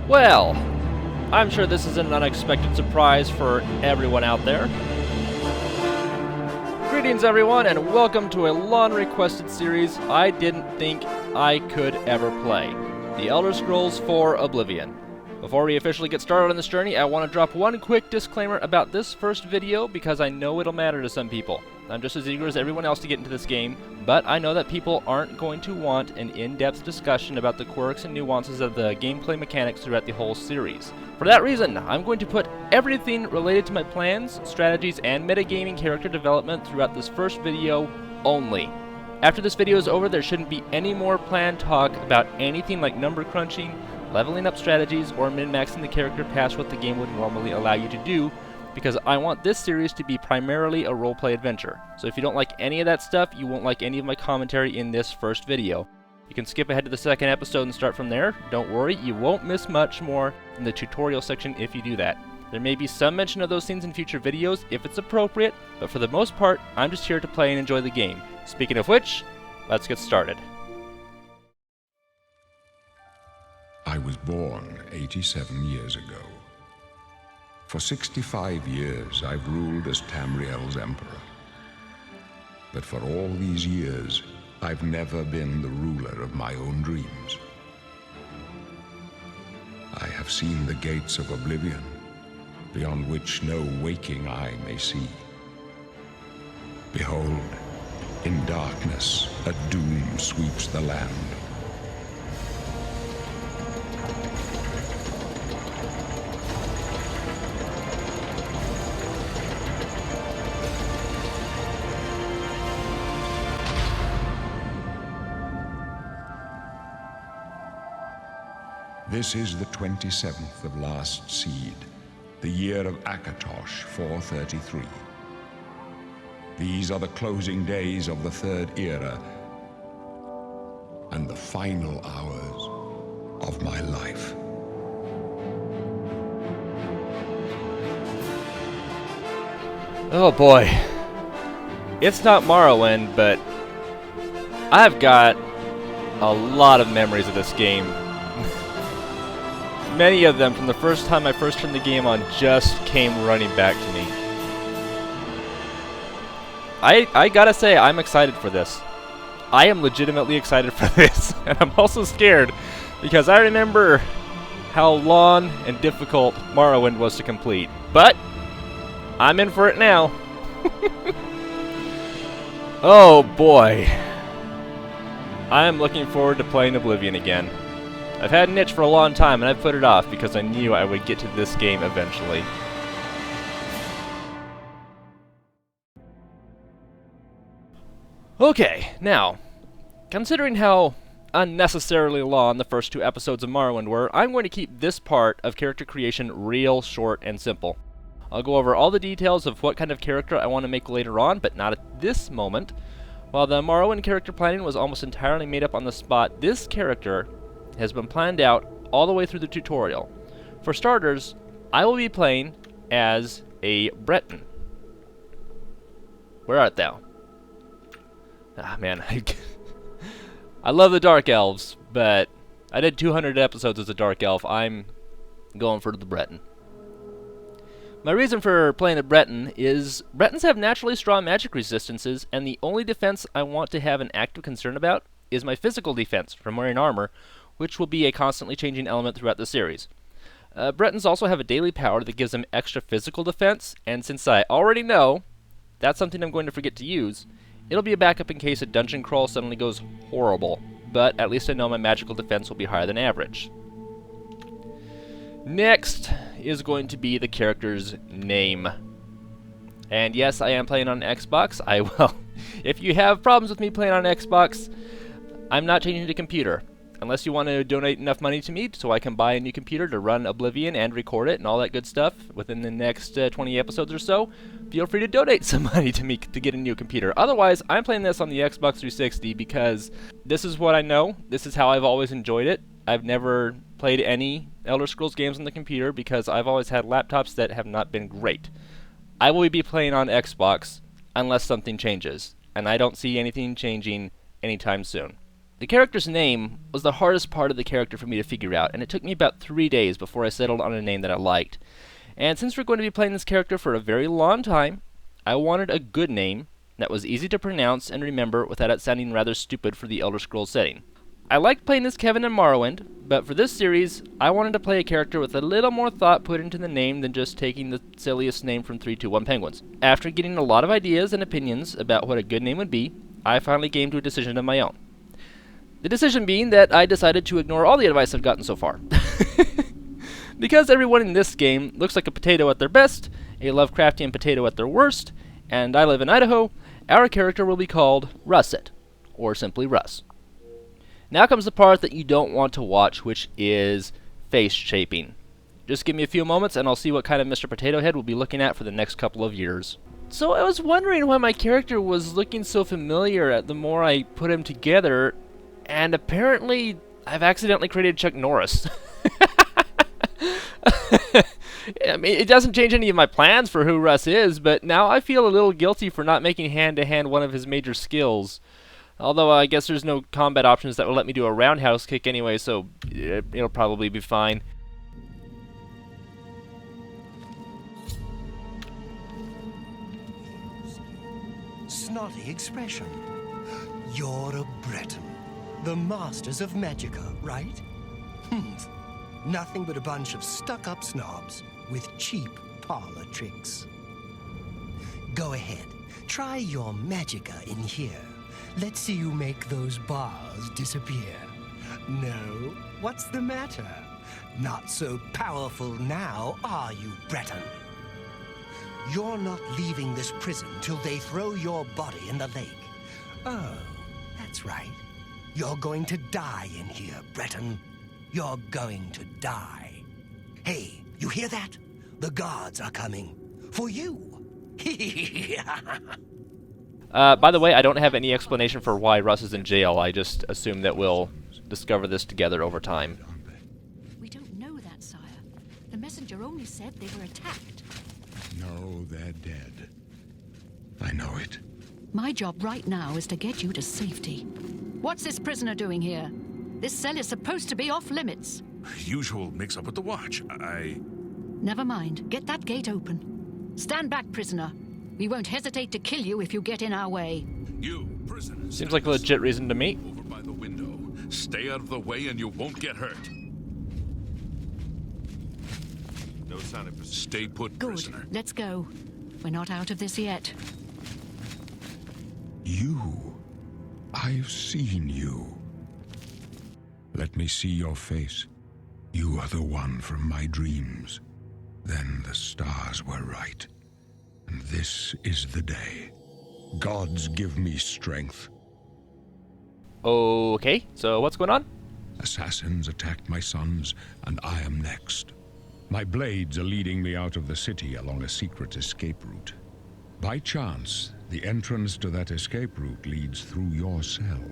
Well, I'm sure this is an unexpected surprise for everyone out there. Greetings everyone, and welcome to a long-requested series I didn't think I could ever play. The Elder Scrolls IV Oblivion. Before we officially get started on this journey, I want to drop one quick disclaimer about this first video because I know it'll matter to some people. I'm just as eager as everyone else to get into this game, but I know that people aren't going to want an in-depth discussion about the quirks and nuances of the gameplay mechanics throughout the whole series. For that reason, I'm going to put everything related to my plans, strategies, and metagaming character development throughout this first video only. After this video is over, there shouldn't be any more planned talk about anything like number crunching, leveling up strategies, or min-maxing the character past what the game would normally allow you to do, because I want this series to be primarily a roleplay adventure. So if you don't like any of that stuff, you won't like any of my commentary in this first video. You can skip ahead to the second episode and start from there. Don't worry, you won't miss much more in the tutorial section if you do that. There may be some mention of those things in future videos if it's appropriate, but for the most part, I'm just here to play and enjoy the game. Speaking of which, let's get started. I was born 87 years ago. For 65 years, I've ruled as Tamriel's emperor. But for all these years, I've never been the ruler of my own dreams. I have seen the gates of Oblivion, beyond which no waking eye may see. Behold, in darkness, a doom sweeps the land. This is the 27th of last seed, the year of Akatosh 433. These are the closing days of the Third Era and the final hours of my life. Oh boy. It's not Morrowind, but I've got a lot of memories of this game. Many of them from the first time I first turned the game on just came running back to me. I gotta say, I'm excited for this. I am legitimately excited for this. And I'm also scared because I remember how long and difficult Morrowind was to complete. But I'm in for it now. Oh boy. I am looking forward to playing Oblivion again. I've had an itch for a long time, and I've put it off because I knew I would get to this game eventually. Okay, now, considering how unnecessarily long the first two episodes of Morrowind were, I'm going to keep this part of character creation real short and simple. I'll go over all the details of what kind of character I want to make later on, but not at this moment. While the Morrowind character planning was almost entirely made up on the spot, this character has been planned out all the way through the tutorial. For starters, I will be playing as a Breton. Where art thou? Ah man, I love the Dark Elves, but I did 200 episodes as a Dark Elf. I'm going for the Breton. My reason for playing a Breton is Bretons have naturally strong magic resistances, and the only defense I want to have an active concern about is my physical defense from wearing armor, which will be a constantly changing element throughout the series. Bretons also have a daily power that gives them extra physical defense, and since I already know that's something I'm going to forget to use, it'll be a backup in case a dungeon crawl suddenly goes horrible, but at least I know my magical defense will be higher than average. Next is going to be the character's name. And yes, I am playing on Xbox. If you have problems with me playing on Xbox, I'm not changing to computer. Unless you want to donate enough money to me so I can buy a new computer to run Oblivion and record it and all that good stuff within the next 20 episodes or so, feel free to donate some money to me to get a new computer. Otherwise, I'm playing this on the Xbox 360 because this is what I know. This is how I've always enjoyed it. I've never played any Elder Scrolls games on the computer because I've always had laptops that have not been great. I will be playing on Xbox unless something changes, and I don't see anything changing anytime soon. The character's name was the hardest part of the character for me to figure out, and it took me about 3 days before I settled on a name that I liked. And since we're going to be playing this character for a very long time, I wanted a good name that was easy to pronounce and remember without it sounding rather stupid for the Elder Scrolls setting. I liked playing as Kevin in Morrowind, but for this series, I wanted to play a character with a little more thought put into the name than just taking the silliest name from 321 Penguins. After getting a lot of ideas and opinions about what a good name would be, I finally came to a decision of my own. The decision being that I decided to ignore all the advice I've gotten so far. Because everyone in this game looks like a potato at their best, a Lovecraftian potato at their worst, and I live in Idaho, our character will be called Russet, or simply Russ. Now comes the part that you don't want to watch, which is face shaping. Just give me a few moments and I'll see what kind of Mr. Potato Head we'll be looking at for the next couple of years. So I was wondering why my character was looking so familiar the more I put him together, and apparently I've accidentally created Chuck Norris. I mean, it doesn't change any of my plans for who Russ is, but now I feel a little guilty for not making hand-to-hand one of his major skills. Although I guess there's no combat options that will let me do a roundhouse kick anyway, so it'll probably be fine. Snotty expression. You're a Breton. The masters of Magica, right? Nothing but a bunch of stuck-up snobs with cheap parlor tricks. Go ahead. Try your Magica in here. Let's see you make those bars disappear. No? What's the matter? Not so powerful now, are you, Breton? You're not leaving this prison till they throw your body in the lake. Oh, that's right. You're going to die in here, Breton. You're going to die. Hey, you hear that? The guards are coming. For you. By the way, I don't have any explanation for why Russ is in jail. I just assume that we'll discover this together over time. We don't know that, sire. The messenger only said they were attacked. No, they're dead. I know it. My job right now is to get you to safety. What's this prisoner doing here? This cell is supposed to be off limits. Usual mix-up with the watch. Never mind. Get that gate open. Stand back, prisoner. We won't hesitate to kill you if you get in our way. You, prisoner. Seems like a legit reason to me. Over by the window. Stay out of the way and you won't get hurt. No sign of... Stay put, Good. prisoner. Let's go. We're not out of this yet. You. I've seen you. Let me see your face. You are the one from my dreams. Then the stars were right. And this is the day. Gods give me strength. Okay, so what's going on? Assassins attacked my sons, and I am next. My blades are leading me out of the city along a secret escape route. By chance, the entrance to that escape route leads through your cell.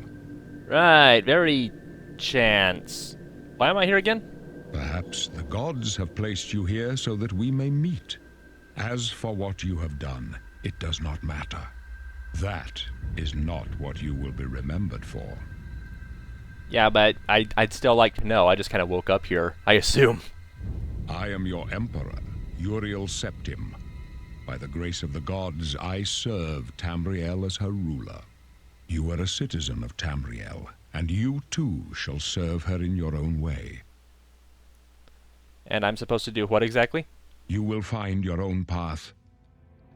Right, very chance. Why am I here again? Perhaps the gods have placed you here so that we may meet. As for what you have done, it does not matter. That is not what you will be remembered for. Yeah, but I'd still like to know. I just kind of woke up here, I assume. I am your emperor, Uriel Septim. By the grace of the gods, I serve Tamriel as her ruler. You are a citizen of Tamriel, and you too shall serve her in your own way. And I'm supposed to do what exactly? You will find your own path.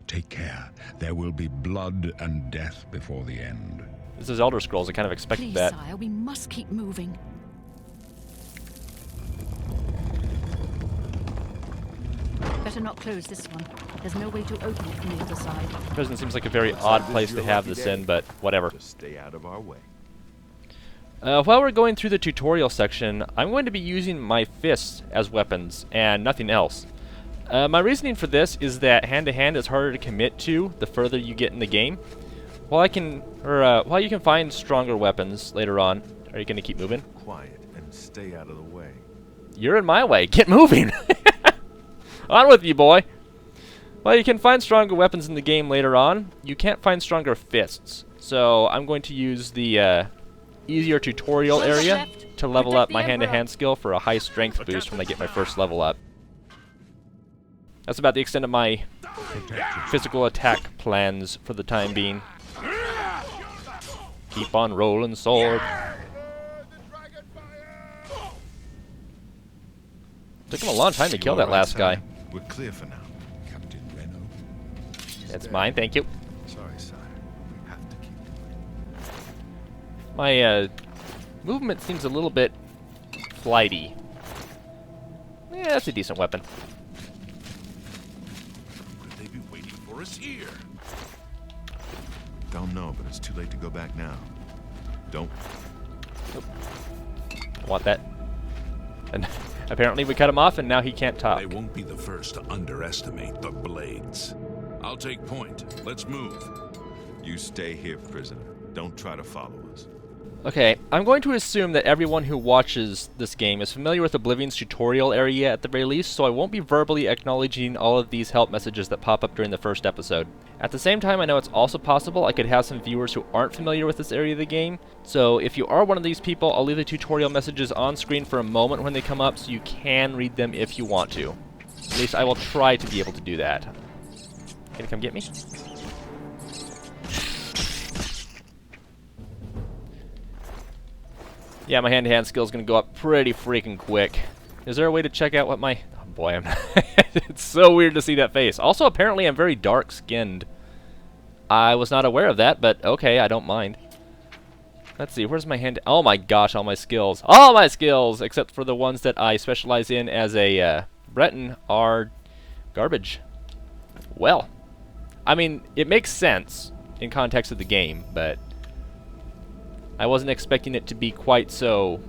Take care. There will be blood and death before the end. This is Elder Scrolls. I kind of expected Please, that. sire, we must keep moving. Better not close this one. There's no way to open it from the other side. Prison seems like a very odd place to have this in, but whatever. Just stay out of our way. While we're going through the tutorial section, I'm going to be using my fists as weapons and nothing else. My reasoning for this is that hand-to-hand is harder to commit to the further you get in the game. While you can find stronger weapons later on. Are you going to keep moving? Quiet and stay out of the way. You're in my way. Get moving! On with you, boy! While you can find stronger weapons in the game later on, you can't find stronger fists. So I'm going to use the easier tutorial area to level up my hand-to-hand skill for a high strength boost when I get my first level up. That's about the extent of my physical attack plans for the time being. Keep on rolling, sword. Took him a long time to kill that last guy. We're clear for now. Captain Reno. That's mine, thank you. Sorry, sire. We have to keep going. My movement seems a little bit flighty. Yeah, that's a decent weapon. Could they be waiting for us here? Don't know, but it's too late to go back now. Don't. Want that. And apparently we cut him off and now he can't talk. They won't be the first to underestimate the Blades. I'll take point. Let's move. You stay here, prisoner. Don't try to follow us. Okay, I'm going to assume that everyone who watches this game is familiar with Oblivion's tutorial area at the very least, so I won't be verbally acknowledging all of these help messages that pop up during the first episode. At the same time, I know it's also possible I could have some viewers who aren't familiar with this area of the game, so if you are one of these people, I'll leave the tutorial messages on screen for a moment when they come up so you can read them if you want to. At least I will try to be able to do that. Can you come get me? Yeah, my hand-to-hand skill is going to go up pretty freaking quick. Is there a way to check out what my... Oh boy, I'm... It's so weird to see that face. Also, apparently I'm very dark-skinned. I was not aware of that, but okay, I don't mind. Let's see, where's my hand... Oh my gosh, all my skills. All my skills! Except for the ones that I specialize in as a Breton are garbage. Well, I mean, it makes sense in context of the game, but... I wasn't expecting it to be quite so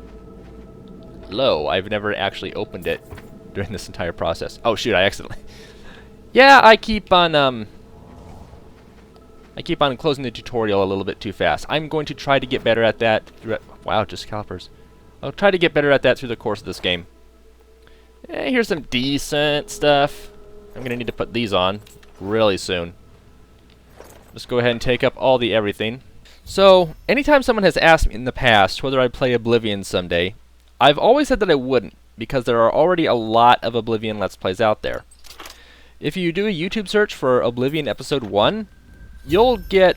low. I've never actually opened it during this entire process. Oh shoot, I accidentally... Yeah, I keep on closing the tutorial a little bit too fast. I'm going to try to get better at that through... Wow, just calipers. I'll try to get better at that through the course of this game. Here's some decent stuff. I'm going to need to put these on really soon. Just go ahead and take up all the everything. So, anytime someone has asked me in the past whether I'd play Oblivion someday, I've always said that I wouldn't, because there are already a lot of Oblivion Let's Plays out there. If you do a YouTube search for Oblivion Episode 1, you'll get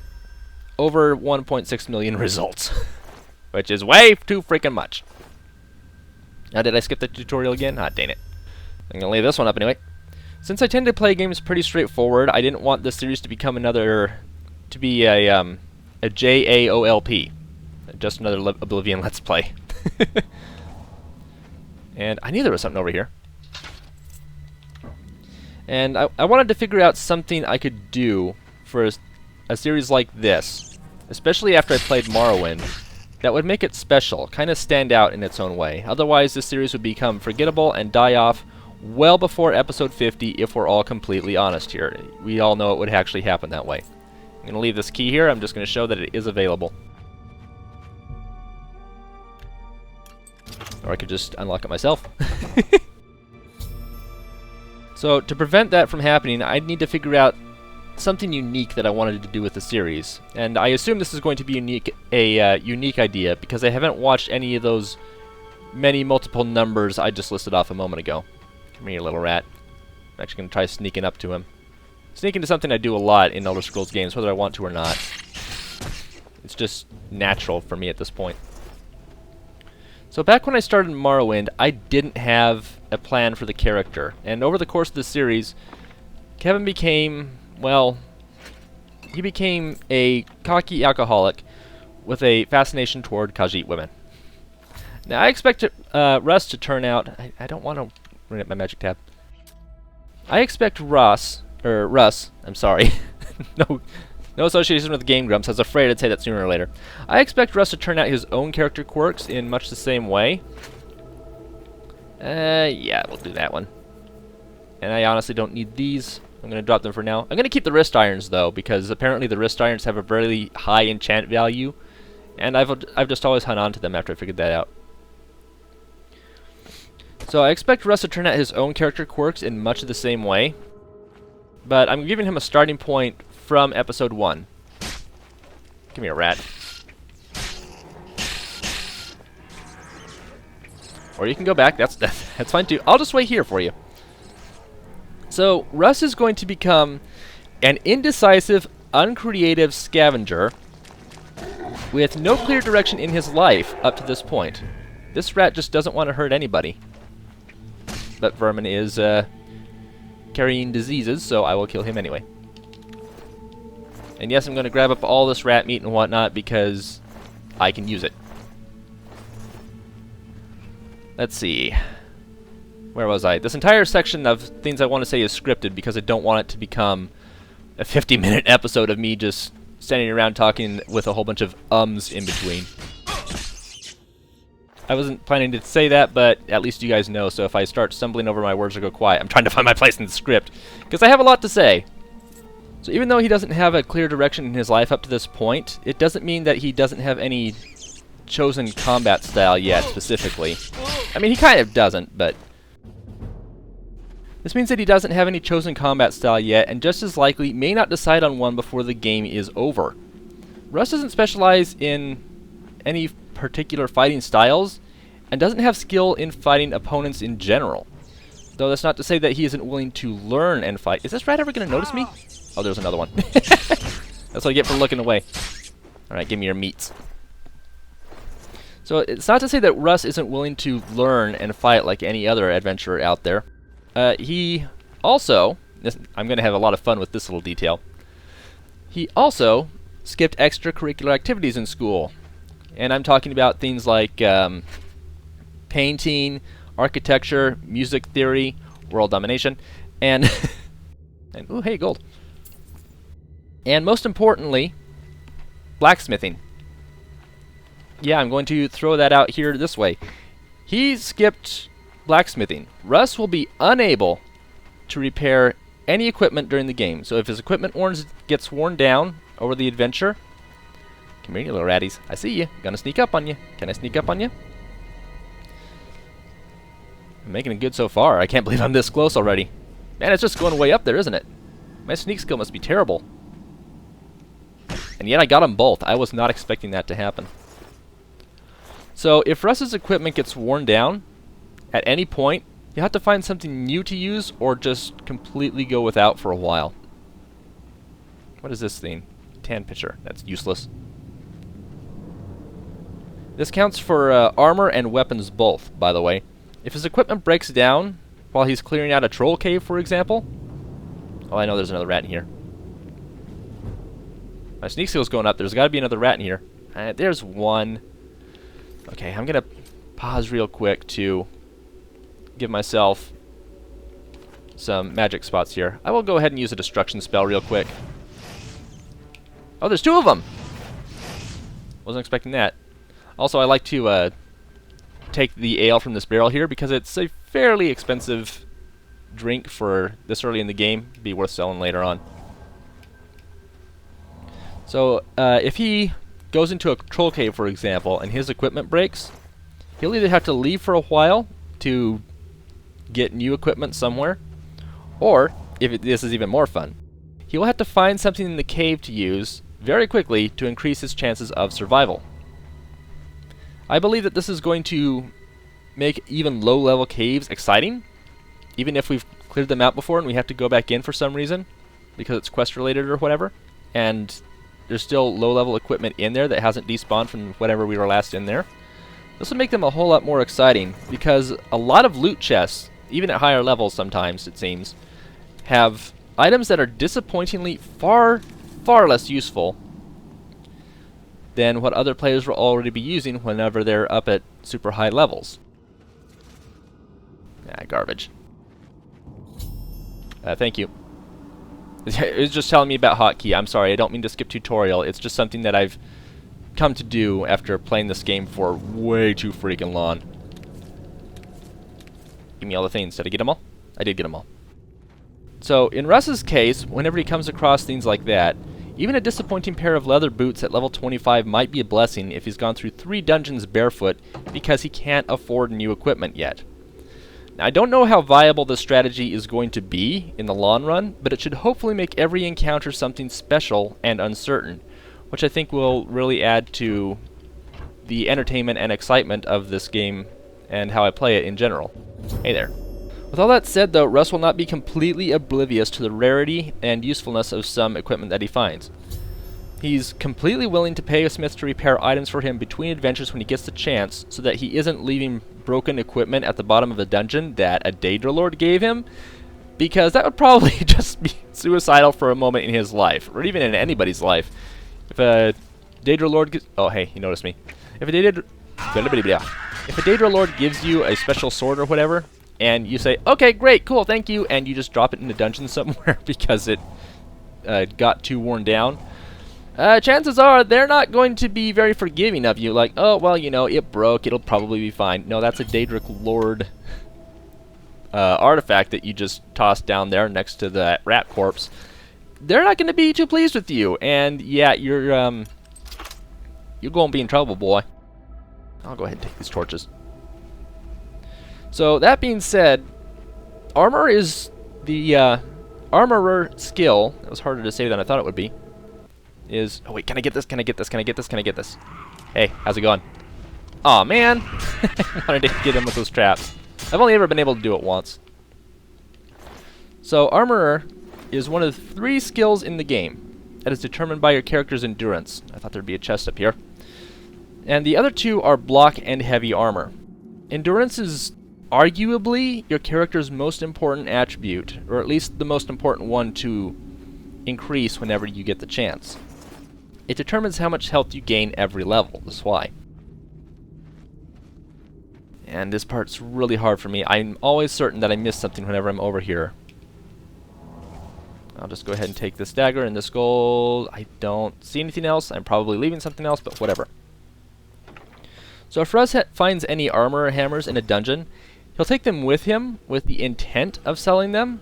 over 1.6 million results, which is way too freaking much. Now, did I skip the tutorial again? Ah, dang it. I'm going to leave this one up anyway. Since I tend to play games pretty straightforward, I didn't want this series to become another... to be a JAOLP. Just another Oblivion Let's Play. And I knew there was something over here. And I wanted to figure out something I could do for a series like this, especially after I played Morrowind, that would make it special, kind of stand out in its own way. Otherwise, this series would become forgettable and die off well before episode 50 if we're all completely honest here. We all know it would actually happen that way. I'm going to leave this key here. I'm just going to show that it is available. Or I could just unlock it myself. So, to prevent that from happening, I'd need to figure out something unique that I wanted to do with the series. And I assume this is going to be a unique idea, because I haven't watched any of those many multiple numbers I just listed off a moment ago. Come here, little rat. I'm actually going to try sneaking up to him. Sneak into something I do a lot in Elder Scrolls games, whether I want to or not. It's just natural for me at this point. So back when I started Morrowind, I didn't have a plan for the character. And over the course of the series, Kevin became, well, he became a cocky alcoholic with a fascination toward Khajiit women. Now I expect Russ to turn out... I don't want to bring up my magic tab. I expect Russ, I'm sorry. No association with Game Grumps. I was afraid I'd say that sooner or later. I expect Russ to turn out his own character quirks in much the same way. Yeah, we'll do that one. And I honestly don't need these. I'm going to drop them for now. I'm going to keep the wrist irons, though, because apparently the wrist irons have a very high enchant value. And I've just always hung on to them after I figured that out. So I expect Russ to turn out his own character quirks in much of the same way. But I'm giving him a starting point from episode 1. Give me a rat. Or you can go back. That's fine too. I'll just wait here for you. So Russ is going to become an indecisive, uncreative scavenger with no clear direction in his life up to this point. This rat just doesn't want to hurt anybody. But Vermin is carrying diseases, so I will kill him anyway. And yes, I'm going to grab up all this rat meat and whatnot because I can use it. Let's see. Where was I? This entire section of things I want to say is scripted because I don't want it to become a 50-minute episode of me just standing around talking with a whole bunch of ums in between. I wasn't planning to say that, but at least you guys know, so if I start stumbling over my words or go quiet, I'm trying to find my place in the script, because I have a lot to say. So even though he doesn't have a clear direction in his life up to this point, it doesn't mean that he doesn't have any chosen combat style yet, specifically. I mean, he kind of doesn't, but this means that he doesn't have any chosen combat style yet, and just as likely may not decide on one before the game is over. Russ doesn't specialize in any particular fighting styles, and doesn't have skill in fighting opponents in general. Though that's not to say that he isn't willing to learn and fight. Is this rat ever going to notice me? Oh, there's another one. That's what I get for looking away. Alright, give me your meats. So it's not to say that Russ isn't willing to learn and fight like any other adventurer out there. He also, I'm going to have a lot of fun with this little detail, he also skipped extracurricular activities in school. And I'm talking about things like painting, architecture, music theory, world domination, and, and ooh, hey, gold. And most importantly, blacksmithing. Yeah, I'm going to throw that out here this way. He skipped blacksmithing. Russ will be unable to repair any equipment during the game. So if his equipment gets worn down over the adventure, come here, you little ratties. I see you. Gonna sneak up on you. Can I sneak up on you? I'm making it good so far. I can't believe I'm this close already. Man, it's just going way up there, isn't it? My sneak skill must be terrible. And yet I got them both. I was not expecting that to happen. So if Russ's equipment gets worn down, at any point, you'll have to find something new to use or just completely go without for a while. What is this thing? Tan pitcher. That's useless. This counts for armor and weapons both, by the way. If his equipment breaks down while he's clearing out a troll cave, for example... Oh, I know there's another rat in here. My sneak skill's going up. There's got to be another rat in here. There's one. Okay, I'm going to pause real quick to give myself some magic spots here. I will go ahead and use a destruction spell real quick. Oh, there's two of them! Wasn't expecting that. Also, I like to take the ale from this barrel here because it's a fairly expensive drink for this early in the game. Be worth selling later on. So, if he goes into a troll cave, for example, and his equipment breaks, he'll either have to leave for a while to get new equipment somewhere, or, this is even more fun, he will have to find something in the cave to use very quickly to increase his chances of survival. I believe that this is going to make even low-level caves exciting, even if we've cleared them out before and we have to go back in for some reason, because it's quest-related or whatever, and there's still low-level equipment in there that hasn't despawned from whatever we were last in there. This will make them a whole lot more exciting, because a lot of loot chests, even at higher levels sometimes, it seems, have items that are disappointingly far less useful than what other players will already be using whenever they're up at super high levels. Ah, garbage. Thank you. It was just telling me about hotkey. I'm sorry, I don't mean to skip tutorial. It's just something that I've come to do after playing this game for way too freaking long. Give me all the things. Did I get them all? I did get them all. So, in Russ's case, whenever he comes across things like that, even a disappointing pair of leather boots at level 25 might be a blessing if he's gone through 3 dungeons barefoot because he can't afford new equipment yet. Now, I don't know how viable this strategy is going to be in the long run, but it should hopefully make every encounter something special and uncertain, which I think will really add to the entertainment and excitement of this game and how I play it in general. Hey there. With all that said, though, Russ will not be completely oblivious to the rarity and usefulness of some equipment that he finds. He's completely willing to pay a smith to repair items for him between adventures when he gets the chance, so that he isn't leaving broken equipment at the bottom of a dungeon that a Daedra Lord gave him, because that would probably just be suicidal for a moment in his life, or even in anybody's life. If a Daedra Lord oh hey, you noticed me. If a Daedra Lord gives you a special sword or whatever, and you say, okay, great, cool, thank you, and you just drop it in a dungeon somewhere because it got too worn down, chances are they're not going to be very forgiving of you. Like, oh, well, you know, it broke, it'll probably be fine. No, that's a Daedric Lord artifact that you just tossed down there next to that rat corpse. They're not going to be too pleased with you, and yeah, you're going to be in trouble, boy. I'll go ahead and take these torches. So, that being said, armor is the armorer skill. That was harder to say than I thought it would be. Oh wait, can I get this? Can I get this? Can I get this? Can I get this? Hey, how's it going? Aw, man! I wanted to get him with those traps. I've only ever been able to do it once. So, Armorer is one of 3 skills in the game that is determined by your character's endurance. I thought there'd be a chest up here. And the other 2 are block and heavy armor. Endurance is arguably your character's most important attribute, or at least the most important one to increase whenever you get the chance. It determines how much health you gain every level, that's why. And this part's really hard for me. I'm always certain that I miss something whenever I'm over here. I'll just go ahead and take this dagger and this gold. I don't see anything else. I'm probably leaving something else, but whatever. So if Russ finds any armor or hammers in a dungeon, he'll take them with him with the intent of selling them,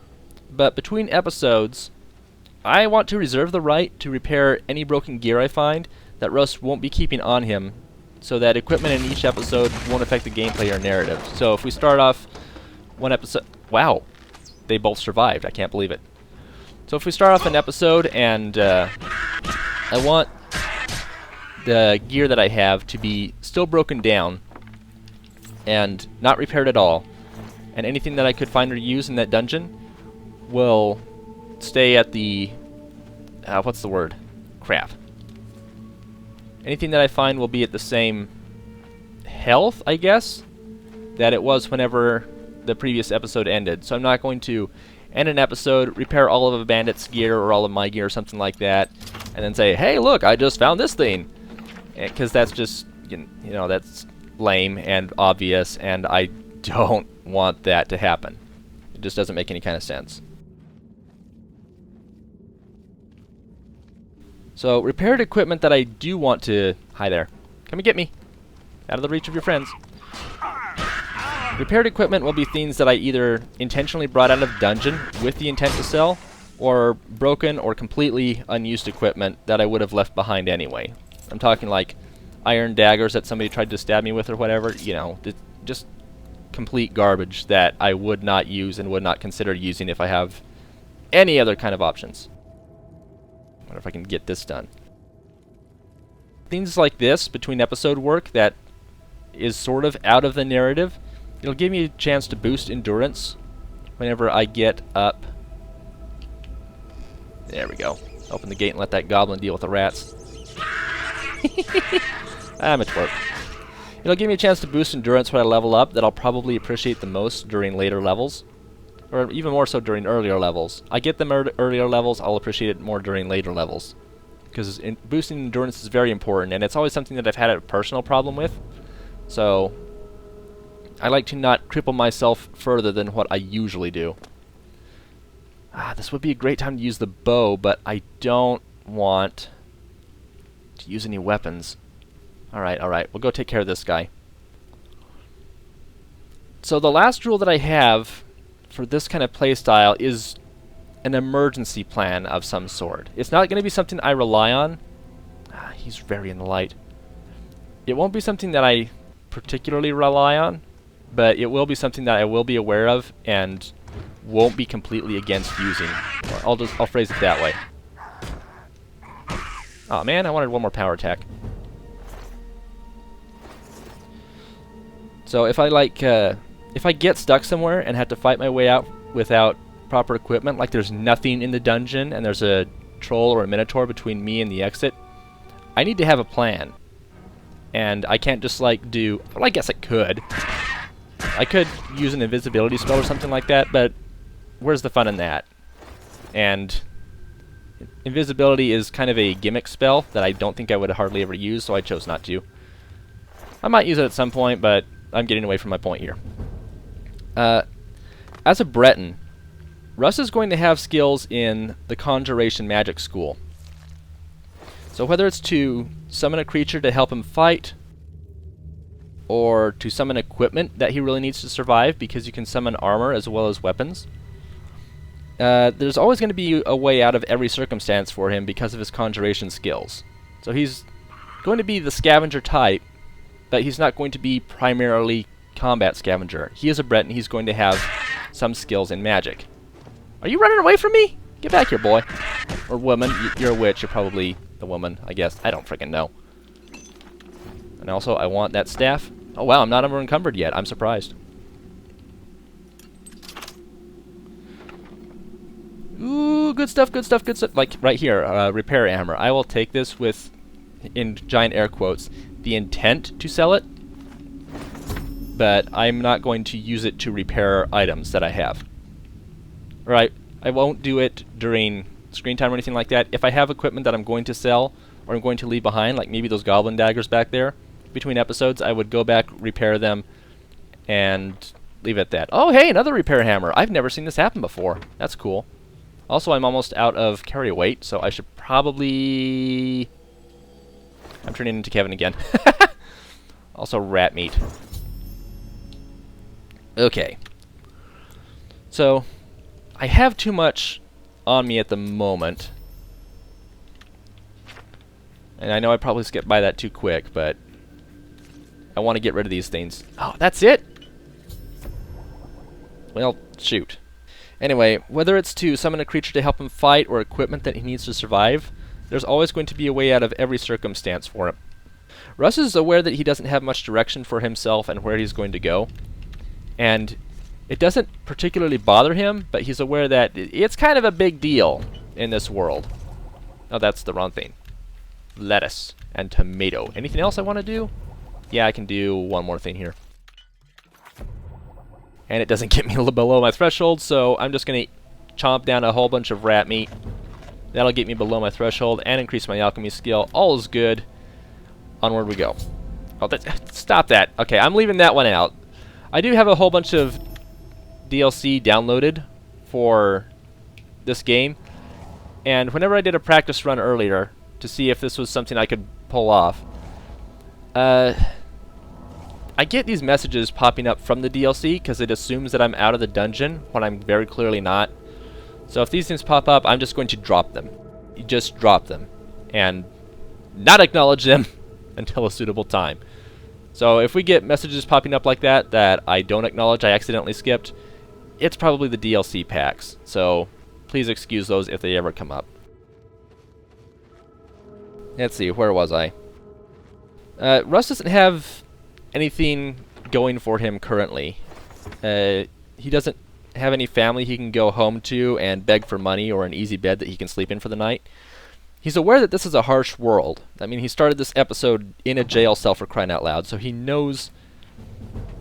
but between episodes, I want to reserve the right to repair any broken gear I find that Russ won't be keeping on him, so that equipment in each episode won't affect the gameplay or narrative. So if we start off one episode... Wow! They both survived. I can't believe it. So if we start off an episode and I want the gear that I have to be still broken down and not repaired at all, and anything that I could find or use in that dungeon will stay at the... what's the word? Crap. Anything that I find will be at the same health, I guess, that it was whenever the previous episode ended. So I'm not going to end an episode, repair all of a bandit's gear or all of my gear or something like that, and then say, hey, look, I just found this thing. Because that's just, you know, that's lame and obvious, and I don't want that to happen. It just doesn't make any kind of sense. So, repaired equipment that I do want to... Hi there. Come and get me. Out of the reach of your friends. Repaired equipment will be things that I either intentionally brought out of dungeon with the intent to sell, or broken or completely unused equipment that I would have left behind anyway. I'm talking like iron daggers that somebody tried to stab me with or whatever, you know, just complete garbage that I would not use and would not consider using if I have any other kind of options. I wonder if I can get this done. Things like this between episode work that is sort of out of the narrative, it'll give me a chance to boost endurance whenever I get up. There we go. Open the gate and let that goblin deal with the rats. I'm a twerp. It'll give me a chance to boost endurance when I level up that I'll probably appreciate the most during later levels. Or even more so during earlier levels. I get them earlier levels, I'll appreciate it more during later levels. Because boosting endurance is very important, and it's always something that I've had a personal problem with. So, I like to not cripple myself further than what I usually do. This would be a great time to use the bow, but I don't want to use any weapons. Alright, we'll go take care of this guy. So the last rule that I have for this kind of playstyle is an emergency plan of some sort. It's not going to be something I rely on. He's very in the light. It won't be something that I particularly rely on, but it will be something that I will be aware of and won't be completely against using. I'll phrase it that way. Oh man, I wanted one more power attack. So if I if I get stuck somewhere and have to fight my way out without proper equipment, like there's nothing in the dungeon and there's a troll or a minotaur between me and the exit, I need to have a plan. And I can't just like do, well, I guess I could. I could use an invisibility spell or something like that, but where's the fun in that? And invisibility is kind of a gimmick spell that I don't think I would hardly ever use, so I chose not to. I might use it at some point, but I'm getting away from my point here. As a Breton, Russ is going to have skills in the Conjuration Magic School. So whether it's to summon a creature to help him fight, or to summon equipment that he really needs to survive, because you can summon armor as well as weapons, there's always going to be a way out of every circumstance for him because of his conjuration skills. So he's going to be the scavenger type, but he's not going to be primarily combat scavenger. He is a Breton, he's going to have some skills in magic. Are you running away from me? Get back here, boy. Or woman. You're a witch, you're probably the woman, I guess. I don't freaking know. And also, I want that staff. Oh wow, I'm not unencumbered yet. I'm surprised. Ooh, good stuff, good stuff, good stuff. Like, right here, repair hammer. I will take this with, in giant air quotes, the intent to sell it, but I'm not going to use it to repair items that I have. Right, I won't do it during screen time or anything like that. If I have equipment that I'm going to sell, or I'm going to leave behind, like maybe those goblin daggers back there, between episodes, I would go back, repair them, and leave it at that. Oh, hey, another repair hammer. I've never seen this happen before. That's cool. Also, I'm almost out of carry weight, so I should probably... I'm turning into Kevin again. Also, rat meat. Okay. So, I have too much on me at the moment. And I know I probably skipped by that too quick, but I want to get rid of these things. Oh, that's it? Well, shoot. Anyway, whether it's to summon a creature to help him fight or equipment that he needs to survive, there's always going to be a way out of every circumstance for him. Russ is aware that he doesn't have much direction for himself and where he's going to go. And it doesn't particularly bother him, but he's aware that it's kind of a big deal in this world. Oh, that's the wrong thing. Lettuce and tomato. Anything else I want to do? Yeah, I can do one more thing here. And it doesn't get me below my threshold, so I'm just going to chomp down a whole bunch of rat meat. That'll get me below my threshold and increase my alchemy skill. All is good. Onward we go. Oh, stop that. Okay, I'm leaving that one out. I do have a whole bunch of DLC downloaded for this game, and whenever I did a practice run earlier to see if this was something I could pull off, I get these messages popping up from the DLC because it assumes that I'm out of the dungeon when I'm very clearly not. So if these things pop up, I'm just going to drop them. You just drop them and not acknowledge them until a suitable time. So if we get messages popping up like that that I don't acknowledge, I accidentally skipped, it's probably the DLC packs. So please excuse those if they ever come up. Let's see, where was I? Russ doesn't have anything going for him currently. He doesn't have any family he can go home to and beg for money or an easy bed that he can sleep in for the night. He's aware that this is a harsh world. I mean, he started this episode in a jail cell, for crying out loud, so he knows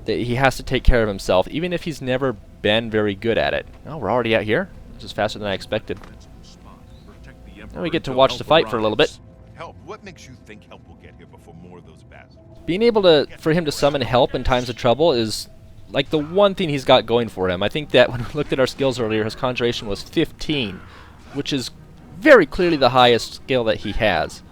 that he has to take care of himself, even if he's never been very good at it. Oh, we're already out here? This is faster than I expected. Now we get to watch the fight for a little bit. Help. What makes you think help will get here before more of those bastards? Being able for him to summon help in times of trouble is like the one thing he's got going for him. I think that when we looked at our skills earlier, his conjuration was 15, which is very clearly the highest skill that he has.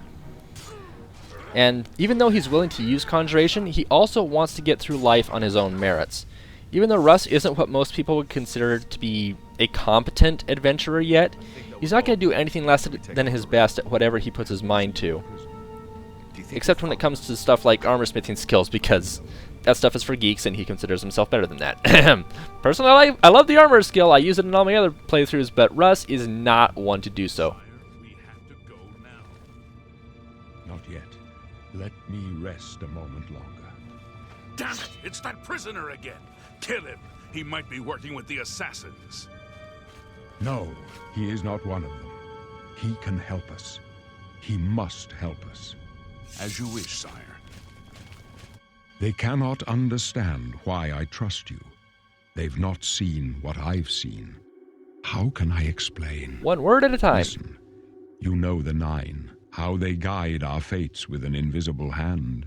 And even though he's willing to use conjuration, he also wants to get through life on his own merits. Even though Russ isn't what most people would consider to be a competent adventurer yet, he's not going to do anything less than his best at whatever he puts his mind to. Except when it comes to stuff like armor smithing skills, because that stuff is for geeks and he considers himself better than that. Personally, I love the armor skill. I use it in all my other playthroughs, but Russ is not one to do so. Not yet. Let me rest a moment longer. Damn it! It's that prisoner again! Kill him! He might be working with the assassins. No, he is not one of them. He can help us. He must help us. As you wish, sire. They cannot understand why I trust you. They've not seen what I've seen. How can I explain? One word at a time. Listen, you know the Nine, how they guide our fates with an invisible hand.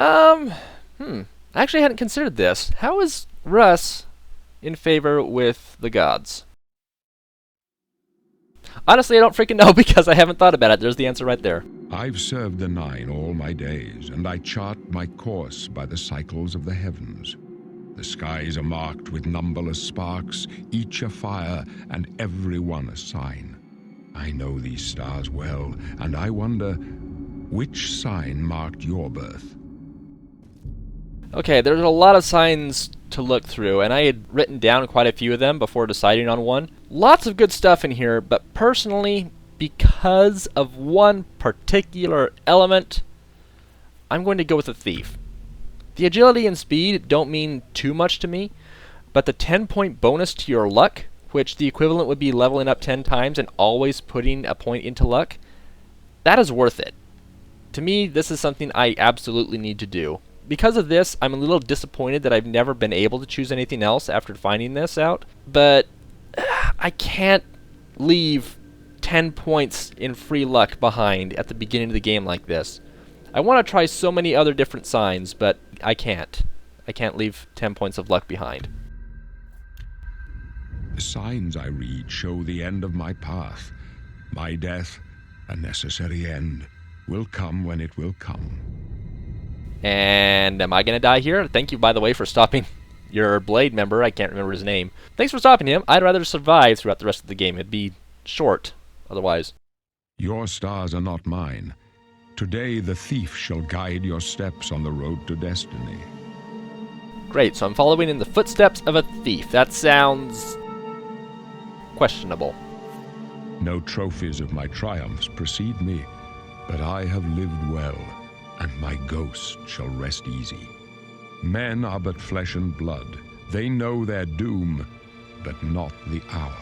I actually hadn't considered this. How is Russ in favor with the gods? Honestly, I don't freaking know because I haven't thought about it. There's the answer right there. I've served the Nine all my days, and I chart my course by the cycles of the heavens. The skies are marked with numberless sparks, each a fire, and every one a sign. I know these stars well, and I wonder, which sign marked your birth? Okay, there's a lot of signs to look through, and I had written down quite a few of them before deciding on one. Lots of good stuff in here, but personally, because of one particular element, I'm going to go with the thief. The agility and speed don't mean too much to me, but the 10-point bonus to your luck, which the equivalent would be leveling up 10 times and always putting a point into luck, that is worth it. To me, this is something I absolutely need to do. Because of this, I'm a little disappointed that I've never been able to choose anything else after finding this out, but I can't leave 10 points in free luck behind at the beginning of the game like this. I want to try so many other different signs, but I can't. I can't leave 10 points of luck behind. The signs I read show the end of my path. My death, a necessary end, will come when it will come. And am I going to die here? Thank you, by the way, for stopping your Blade member. I can't remember his name. Thanks for stopping him. I'd rather survive throughout the rest of the game. It'd be short otherwise. Your stars are not mine. Today the thief shall guide your steps on the road to destiny. Great, so I'm following in the footsteps of a thief. That sounds questionable. No trophies of my triumphs precede me, but I have lived well, and my ghost shall rest easy. Men are but flesh and blood. They know their doom, but not the hour.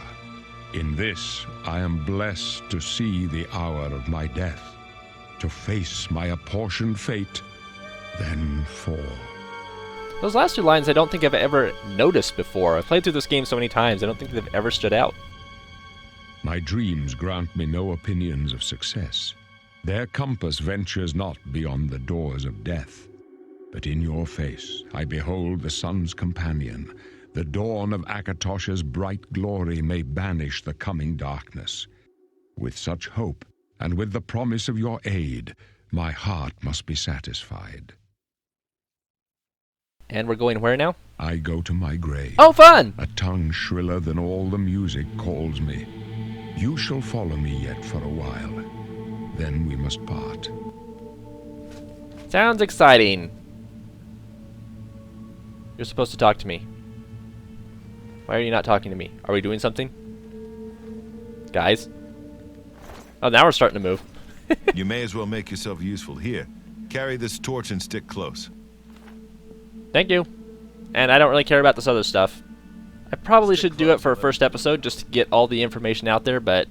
In this, I am blessed to see the hour of my death, to face my apportioned fate, then fall. Those last two lines I don't think I've ever noticed before. I've played through this game so many times, I don't think they've ever stood out. My dreams grant me no opinions of success. Their compass ventures not beyond the doors of death. But in your face I behold the sun's companion. The dawn of Akatosh's bright glory may banish the coming darkness. With such hope, and with the promise of your aid, my heart must be satisfied. And we're going where now? I go to my grave. Oh, fun! A tongue shriller than all the music calls me. You shall follow me yet for a while. Then we must part. Sounds exciting. You're supposed to talk to me. Why are you not talking to me? Are we doing something? Guys? Oh, now we're starting to move. You may as well make yourself useful. Here, carry this torch and stick close. Thank you. And I don't really care about this other stuff. I probably should do it for a first episode just to get all the information out there, but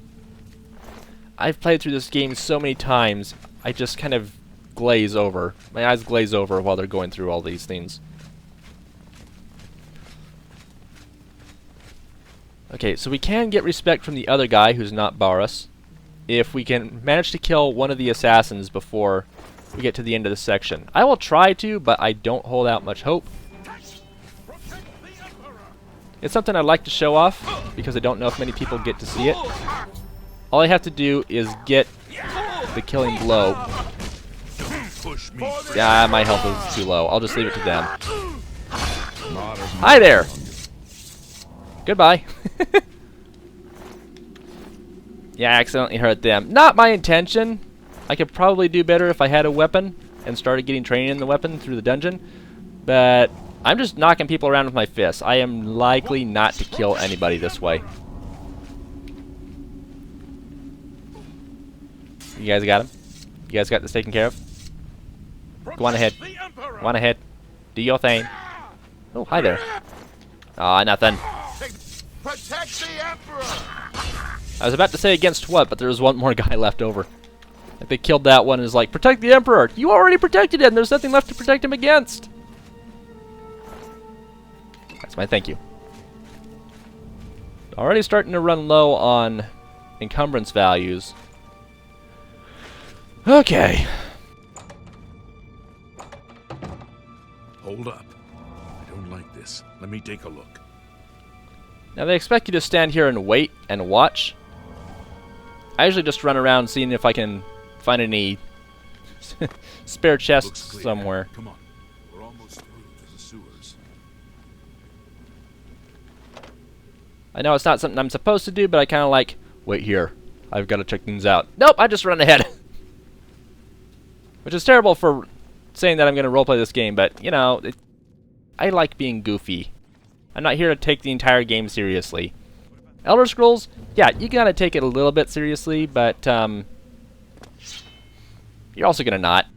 I've played through this game so many times, I just kind of glaze over. My eyes glaze over while they're going through all these things. Okay, so we can get respect from the other guy who's not Barus if we can manage to kill one of the assassins before we get to the end of the section. I will try to, but I don't hold out much hope. It's something I'd like to show off because I don't know if many people get to see it. All I have to do is get the killing blow. Yeah, my health is too low. I'll just leave it to them. Hi there! Goodbye. Yeah, I accidentally hurt them. Not my intention. I could probably do better if I had a weapon and started getting training in the weapon through the dungeon. But I'm just knocking people around with my fists. I am likely not to kill anybody this way. You guys got him? You guys got this taken care of? Go on ahead. Wanna hit? Do your thing. Oh, hi there. Aw, nothing. Protect the Emperor! I was about to say against what, but there was one more guy left over. Like they killed that one and is like, protect the Emperor! You already protected him! There's nothing left to protect him against! That's my thank you. Already starting to run low on encumbrance values. Okay. Hold up. I don't like this. Let me take a look. Now they expect you to stand here and wait and watch. I usually just run around seeing if I can find any spare Looks chests clear. somewhere. Come on. We're almost through to the sewers. I know it's not something I'm supposed to do, but I kind of like, wait here. I've got to check things out. Nope, I just run ahead. Which is terrible for saying that I'm going to roleplay this game, but, you know, I like being goofy. I'm not here to take the entire game seriously. Elder Scrolls, yeah, you got to take it a little bit seriously, but you're also going to not.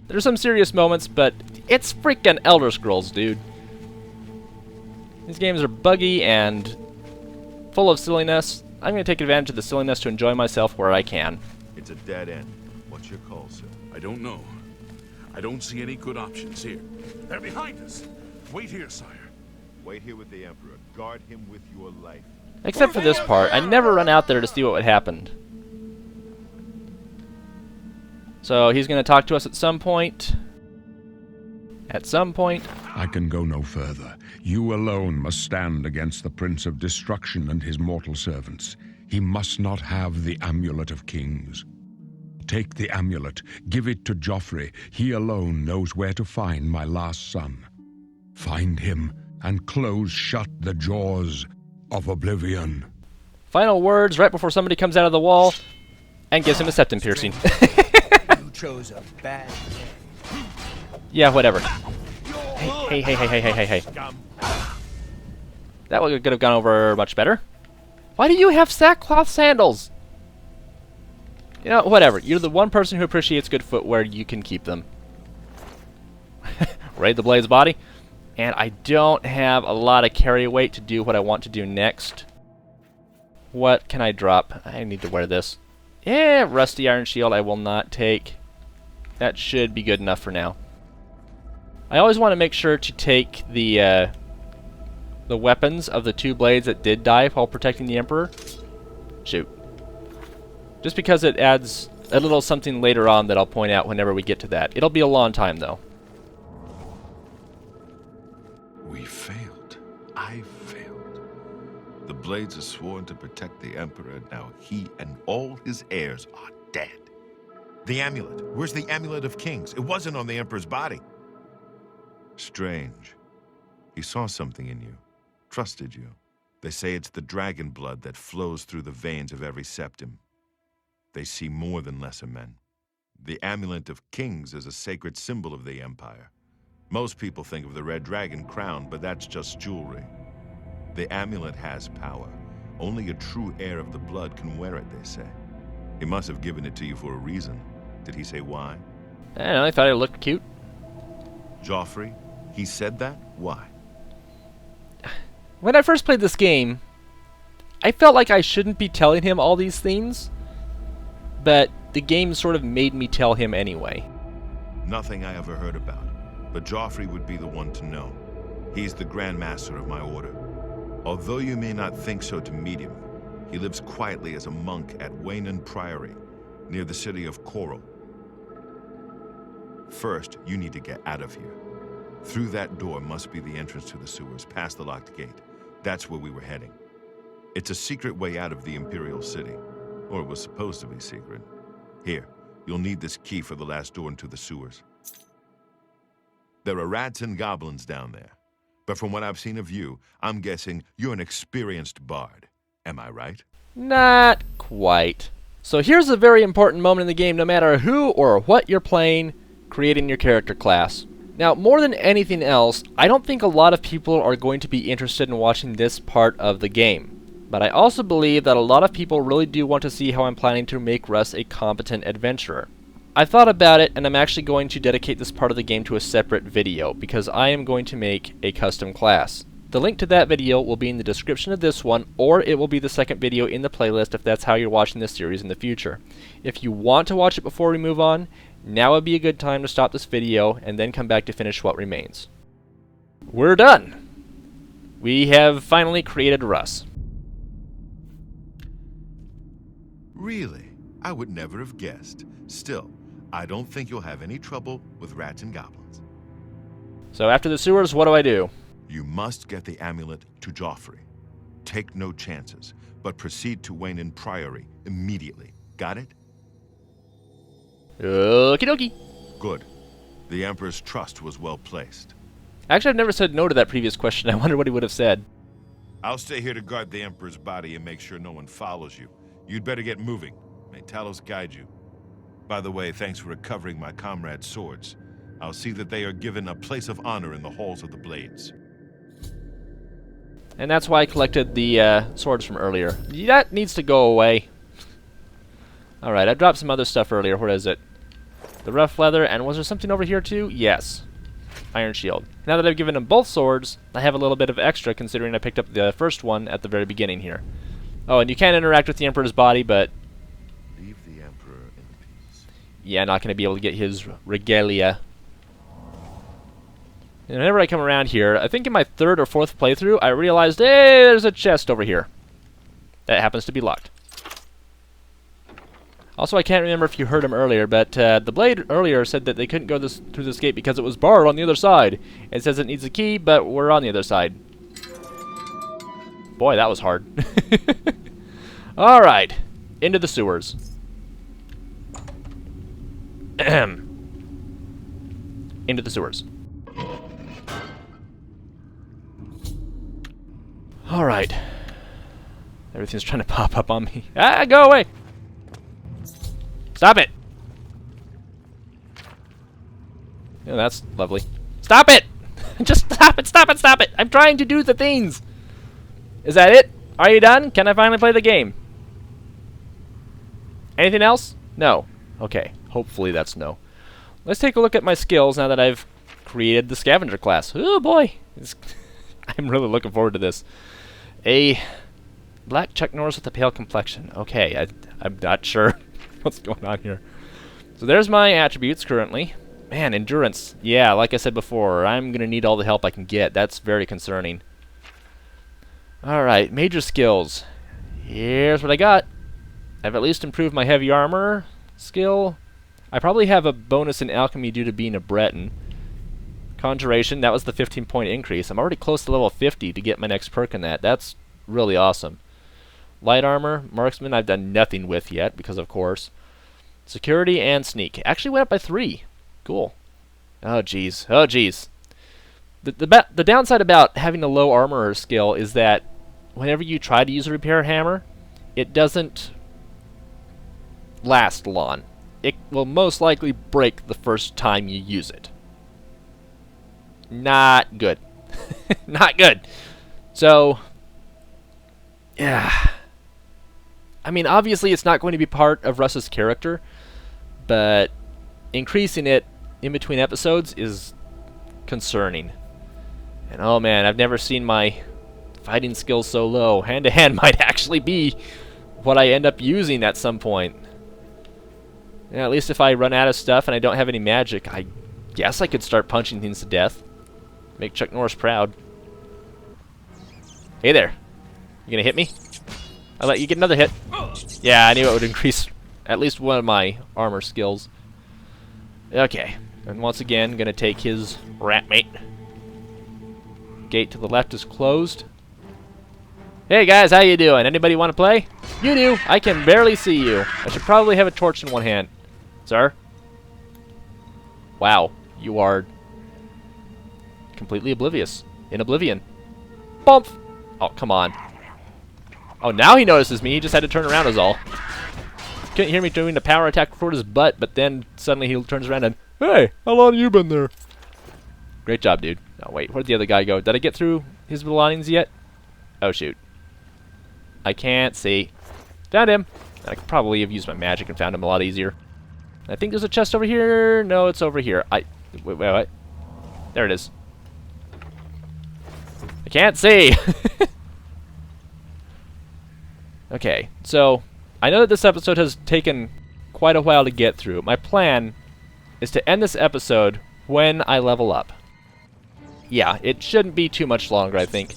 There's some serious moments, but it's freaking Elder Scrolls, dude. These games are buggy and full of silliness. I'm going to take advantage of the silliness to enjoy myself where I can. It's a dead end. What's your call, sir? I don't know. I don't see any good options here. They're behind us. Wait here, sire. Wait here with the Emperor. Guard him with your life. Except for this part, I never run out there to see what happened. So he's going to talk to us at some point. At some point. I can go no further. You alone must stand against the Prince of Destruction and his mortal servants. He must not have the Amulet of Kings. Take the amulet, give it to Joffrey. He alone knows where to find my last son. Find him and close shut the jaws of Oblivion. Final words right before somebody comes out of the wall and gives him a septum piercing. You chose a bad day. Yeah, whatever. Hey. That could have gone over much better. Why do you have sackcloth sandals? You know, whatever. You're the one person who appreciates good footwear. You can keep them. Raid the Blade's body. And I don't have a lot of carry weight to do what I want to do next. What can I drop? I need to wear this. Yeah, Rusty Iron Shield I will not take. That should be good enough for now. I always want to make sure to take the weapons of the two blades that did die while protecting the Emperor. Shoot. Just because it adds a little something later on that I'll point out whenever we get to that. It'll be a long time, though. We failed. I failed. The Blades are sworn to protect the Emperor. Now he and all his heirs are dead. The amulet. Where's the Amulet of Kings? It wasn't on the Emperor's body. Strange. He saw something in you. Trusted you. They say it's the dragon blood that flows through the veins of every septim. They see more than lesser men. The Amulet of Kings is a sacred symbol of the Empire. Most people think of the red dragon crown, but that's just jewelry. The amulet has power. Only a true heir of the blood can wear it, they say. He must have given it to you for a reason. Did he say why? I don't know, I thought it looked cute. Joffrey? He said that? Why? When I first played this game, I felt like I shouldn't be telling him all these things, but the game sort of made me tell him anyway. Nothing I ever heard about, but Joffrey would be the one to know. He's the Grand Master of my order. Although you may not think so to meet him, he lives quietly as a monk at Waynon Priory, near the city of Coral. First, you need to get out of here. Through that door must be the entrance to the sewers, past the locked gate. That's where we were heading. It's a secret way out of the Imperial City. Or it was supposed to be secret. Here, you'll need this key for the last door into the sewers. There are rats and goblins down there. But from what I've seen of you, I'm guessing you're an experienced bard. Am I right? Not quite. So here's a very important moment in the game, no matter who or what you're playing, creating your character class. Now, more than anything else, I don't think a lot of people are going to be interested in watching this part of the game. But I also believe that a lot of people really do want to see how I'm planning to make Russ a competent adventurer. I thought about it, and I'm actually going to dedicate this part of the game to a separate video, because I am going to make a custom class. The link to that video will be in the description of this one, or it will be the second video in the playlist if that's how you're watching this series in the future. If you want to watch it before we move on, now would be a good time to stop this video and then come back to finish what remains. We're done! We have finally created Russ. Really? I would never have guessed. Still, I don't think you'll have any trouble with rats and goblins. So after the sewers, what do I do? You must get the amulet to Joffrey. Take no chances, but proceed to Wayne Priory immediately. Got it? Okie dokie. Good. The Emperor's trust was well placed. Actually, I've never said no to that previous question. I wonder what he would have said. I'll stay here to guard the Emperor's body and make sure no one follows you. You'd better get moving. May Talos guide you. By the way, thanks for recovering my comrades' swords. I'll see that they are given a place of honor in the halls of the Blades. And that's why I collected the swords from earlier. That needs to go away. Alright, I dropped some other stuff earlier. Where is it? The rough leather, and was there something over here too? Yes. Iron shield. Now that I've given him both swords, I have a little bit of extra considering I picked up the first one at the very beginning here. Oh, and you can't interact with the Emperor's body, but... Leave the Emperor in peace. Yeah, not going to be able to get his regalia. And whenever I come around here, I think in my third or fourth playthrough, I realized, hey, there's a chest over here. That happens to be locked. Also, I can't remember if you heard him earlier, but the Blade earlier said that they couldn't go through this gate because it was barred on the other side. It says it needs a key, but we're on the other side. Boy, that was hard. Alright, into the sewers. Into the sewers. Alright. Everything's trying to pop up on me. Ah, go away! Stop it! Yeah, that's lovely. Stop it! Just stop it, stop it, stop it! I'm trying to do the things! Is that it? Are you done? Can I finally play the game? Anything else? No. Okay. Hopefully that's no. Let's take a look at my skills now that I've created the scavenger class. Oh boy! I'm really looking forward to this. A black Chuck Norris with a pale complexion. Okay, I'm not sure what's going on here. So there's my attributes currently. Man, endurance. Yeah, like I said before, I'm going to need all the help I can get. That's very concerning. Alright, major skills. Here's what I got. I've at least improved my heavy armor skill. I probably have a bonus in alchemy due to being a Breton. Conjuration, that was the 15-point increase. I'm already close to level 50 to get my next perk in that. That's really awesome. Light armor, marksman, I've done nothing with yet, because of course. Security and sneak. Actually went up by 3. Cool. Oh, jeez. Oh, jeez. The downside about having a low armor skill is that whenever you try to use a repair hammer, it doesn't last long. It will most likely break the first time you use it. Not good. Not good. So, yeah. I mean, obviously it's not going to be part of Russ's character, but increasing it in between episodes is concerning. And oh man, I've never seen my fighting skills so low. Hand-to-hand might actually be what I end up using at some point. Yeah, at least if I run out of stuff and I don't have any magic, I guess I could start punching things to death. Make Chuck Norris proud. Hey there. You gonna hit me? I'll let you get another hit. Yeah, I knew it would increase at least one of my armor skills. Okay. And once again, gonna take his rat mate. Gate to the left is closed. Hey guys, how you doing? Anybody want to play? You do. I can barely see you. I should probably have a torch in one hand. Sir? Wow. You are completely oblivious. In Oblivion. Bump! Oh, come on. Oh, now he notices me. He just had to turn around is all. Couldn't hear me doing a power attack toward his butt, but then suddenly he turns around and, hey, how long have you been there? Great job, dude. Oh, wait, where'd the other guy go? Did I get through his belongings yet? Oh, shoot. I can't see. Found him. I could probably have used my magic and found him a lot easier. I think there's a chest over here. No, it's over here. Wait. There it is. I can't see. Okay, so I know that this episode has taken quite a while to get through. My plan is to end this episode when I level up. Yeah, it shouldn't be too much longer, I think.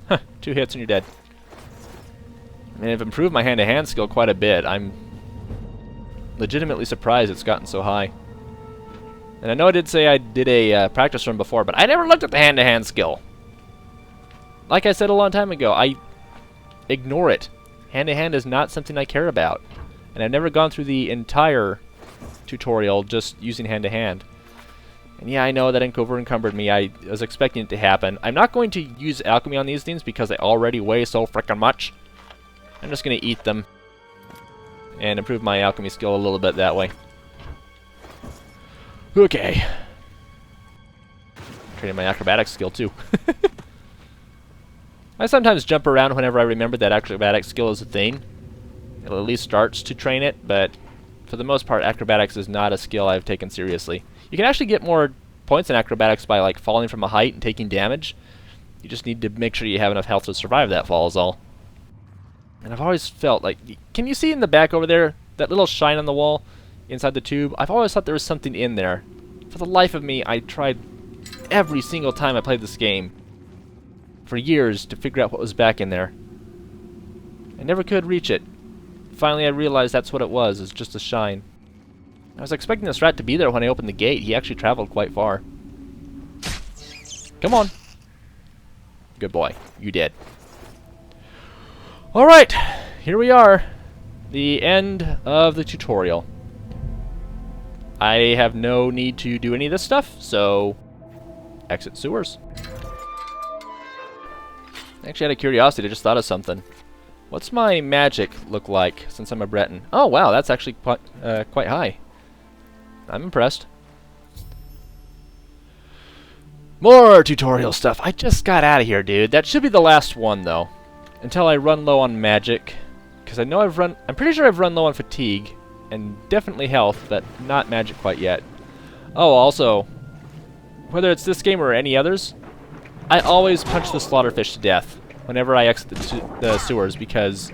Huh, 2 hits and you're dead. I mean, I've improved my hand-to-hand skill quite a bit. I'm legitimately surprised it's gotten so high. And I know I did say I did a practice run before, but I never looked at the hand-to-hand skill. Like I said a long time ago, I ignore it. Hand-to-hand is not something I care about. And I've never gone through the entire tutorial just using hand-to-hand. And yeah, I know that over-encumbered me. I was expecting it to happen. I'm not going to use alchemy on these things because they already weigh so frickin' much. I'm just going to eat them and improve my alchemy skill a little bit that way. Okay. Training my acrobatics skill too. I sometimes jump around whenever I remember that acrobatic skill is a thing. It at least starts to train it, but for the most part, acrobatics is not a skill I've taken seriously. You can actually get more points in acrobatics by like falling from a height and taking damage. You just need to make sure you have enough health to survive that fall is all. And I've always felt like, can you see in the back over there, that little shine on the wall inside the tube? I've always thought there was something in there. For the life of me, I tried every single time I played this game for years to figure out what was back in there. I never could reach it. Finally, I realized that's what it was. It's just a shine. I was expecting this rat to be there when I opened the gate. He actually traveled quite far. Come on. Good boy. You did. Alright. Here we are. The end of the tutorial. I have no need to do any of this stuff, so exit sewers. Actually, out of curiosity, I just thought of something. What's my magic look like since I'm a Breton? Oh, wow, that's actually quite high. I'm impressed. More tutorial stuff. I just got out of here, dude. That should be the last one, though. Until I run low on magic. Because I know I'm pretty sure I've run low on fatigue. And definitely health, but not magic quite yet. Oh, also, whether it's this game or any others, I always punch the slaughterfish to death whenever I exit the sewers because,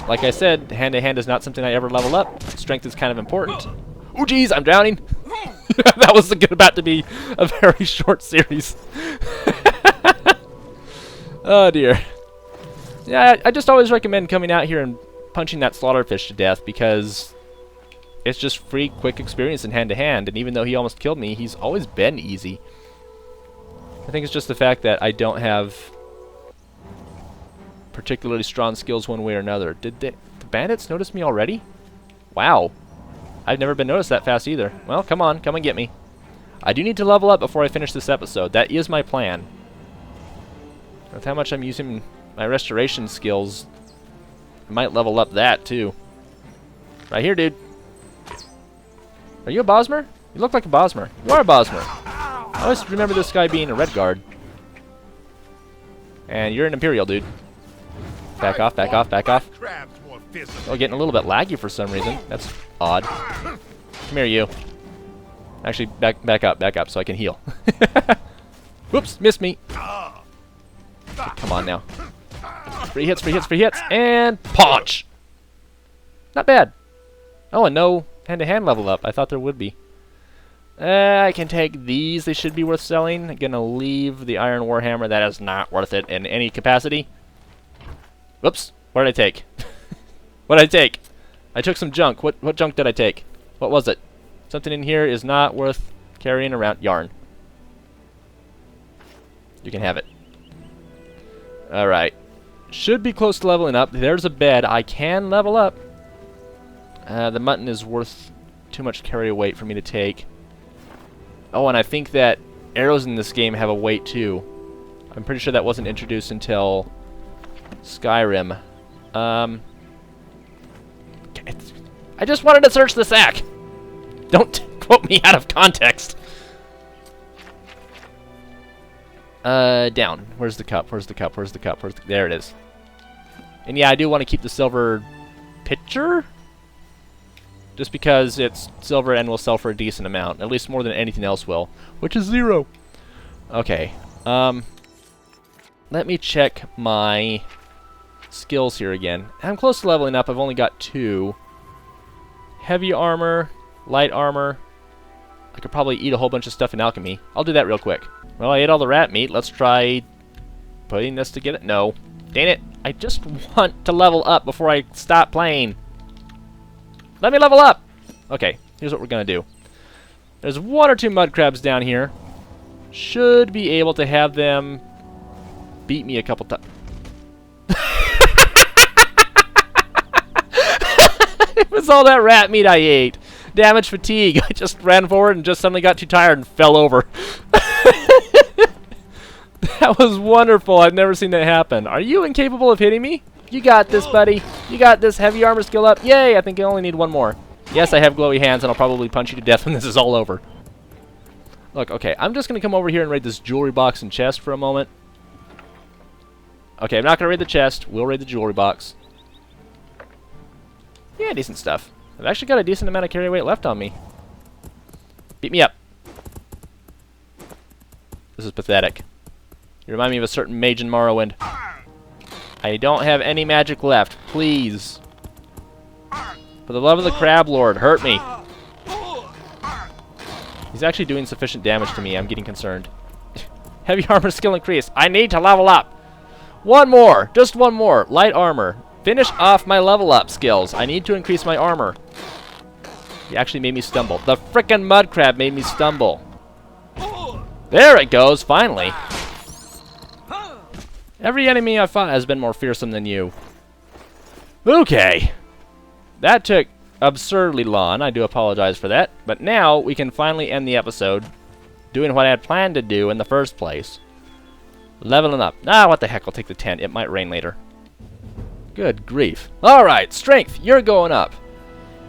like I said, hand-to-hand is not something I ever level up. Strength is kind of important. Oh, geez, I'm drowning. That was about to be a very short series. Oh, dear. Yeah, I just always recommend coming out here and punching that slaughterfish to death because it's just free, quick experience in hand-to-hand, and even though he almost killed me, he's always been easy. I think it's just the fact that I don't have particularly strong skills one way or another. Did the bandits notice me already? Wow. I've never been noticed that fast either. Well, come on, come and get me. I do need to level up before I finish this episode. That is my plan. With how much I'm using my restoration skills, I might level up that too. Right here, dude. Are you a Bosmer? You look like a Bosmer. You are a Bosmer. I always remember this guy being a Red Guard. And you're an Imperial, dude. Back off, back off, back off. Oh, getting a little bit laggy for some reason. That's odd. Come here, you. Actually, back up so I can heal. Whoops, missed me. Come on now. Free hits, free hits, free hits, and punch! Not bad. Oh, and no hand-to-hand level up. I thought there would be. I can take these. They should be worth selling. I'm gonna leave the Iron Warhammer. That is not worth it in any capacity. Whoops. What did I take? What did I take? I took some junk. What junk did I take? What was it? Something in here is not worth carrying around. Yarn. You can have it. Alright. Should be close to leveling up. There's a bed. I can level up. The mutton is worth too much carry weight for me to take. Oh, and I think that arrows in this game have a weight too. I'm pretty sure that wasn't introduced until Skyrim. I just wanted to search the sack. Don't quote me out of context. Down. Where's the cup? Where's the cup? Where's the cup? There it is. And yeah, I do want to keep the silver pitcher. just because it's silver and will sell for a decent amount, at least more than anything else will, which is 0. Okay, let me check my skills here again. I'm close to leveling up. I've only got 2. Heavy armor, light armor. I could probably eat a whole bunch of stuff in alchemy. I'll do that real quick. Well, I ate all the rat meat. Let's try putting this together. No. Dang it. I just want to level up before I stop playing. Let me level up! Okay, here's what we're going to do. There's 1 or 2 mud crabs down here. Should be able to have them beat me a couple times. It was all that rat meat I ate. Damage fatigue. I just ran forward and just suddenly got too tired and fell over. That was wonderful. I've never seen that happen. Are you incapable of hitting me? You got this, buddy. You got this. Heavy armor skill up. Yay, I think I only need 1 more. Yes, I have glowy hands, and I'll probably punch you to death when this is all over. Look, okay, I'm just going to come over here and raid this jewelry box and chest for a moment. Okay, I'm not going to raid the chest. We'll raid the jewelry box. Yeah, decent stuff. I've actually got a decent amount of carry weight left on me. Beat me up. This is pathetic. You remind me of a certain mage in Morrowind. I don't have any magic left. Please. For the love of the Crab Lord, hurt me. He's actually doing sufficient damage to me. I'm getting concerned. Heavy armor skill increase. I need to level up. 1 more. Just 1 more. Light armor. Finish off my level up skills. I need to increase my armor. He actually made me stumble. The frickin' mud crab made me stumble. There it goes, finally. Every enemy I've fought has been more fearsome than you. Okay. That took absurdly long. I do apologize for that. But now we can finally end the episode doing what I had planned to do in the first place. Leveling up. Ah, what the heck. I'll take the tent. It might rain later. Good grief. Alright, strength. You're going up.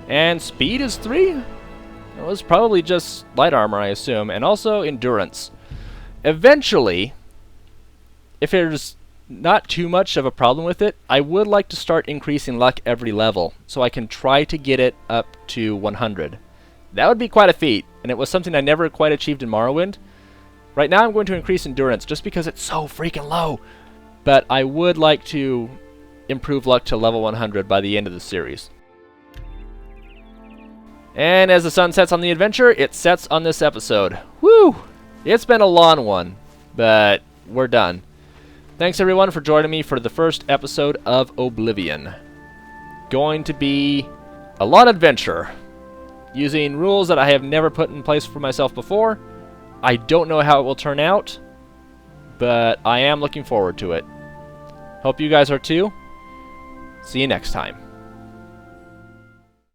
And speed is 3? It was probably just light armor, I assume. And also endurance. Eventually, if there's not too much of a problem with it, I would like to start increasing luck every level, so I can try to get it up to 100. That would be quite a feat, and it was something I never quite achieved in Morrowind. Right now I'm going to increase endurance, just because it's so freaking low. But I would like to improve luck to level 100 by the end of the series. And as the sun sets on the adventure, it sets on this episode. Woo! It's been a long one, but we're done. Thanks everyone for joining me for the first episode of Oblivion. Going to be a lot of adventure, using rules that I have never put in place for myself before. I don't know how it will turn out, but I am looking forward to it. Hope you guys are too. See you next time.